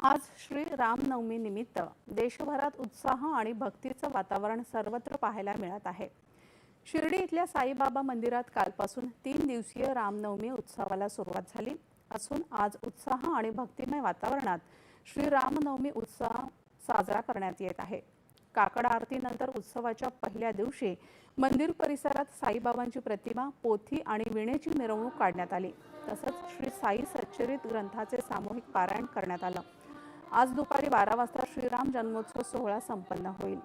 आज श्री रामनवमी निमित्त देशभरात उत्साह आणि भक्तीचं वातावरण सर्वत्र पाहायला मिळत आहे। शिर्डी इथल्या साईबाबा मंदिरात कालपासून 3 दिवसीय रामनवमी उत्सवाला सुरुवात झाली असून आज उत्साह आणि भक्तिमय वातावरणात श्री रामनवमी उत्सव साजरा करण्यात येत आहे। काकड आरतीनंतर उत्सवाच्या पहिल्या दिवशी मंदिर परिसरात साईबाबांची प्रतिमा, पोथी आणि वीणेची मिरवणूक काढण्यात आली। तसंच श्री साई सच्चरित ग्रंथाचे सामूहिक पारायण करण्यात आलं। आज दुपारी 12 वाजता श्रीराम जन्मोत्सव सोहळा संपन्न होईल।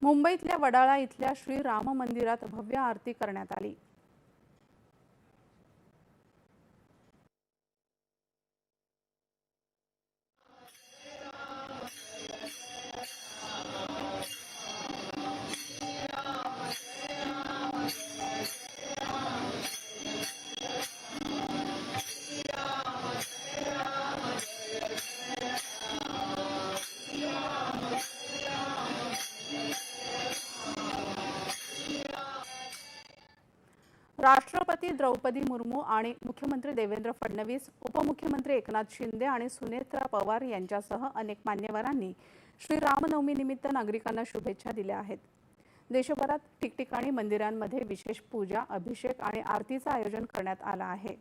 मुंबईतल्या वडाळा इथल्या श्री राम मंदिरात भव्य आरती करण्यात आली। राष्ट्रपती द्रौपदी मुर्मू आणि मुख्यमंत्री देवेंद्र फडणवीस, उपमुख्यमंत्री एकनाथ शिंदे आणि सुनेत्रा पवार यांच्यासह अनेक मान्यवरांनी श्री रामनवमी निमित्त नागरिकांना शुभेच्छा दिल्या आहेत। देशभरात ठिकठिकाणी मंदिरांमध्ये विशेष पूजा, अभिषेक आणि आरतीचं आयोजन करण्यात आलं आहे।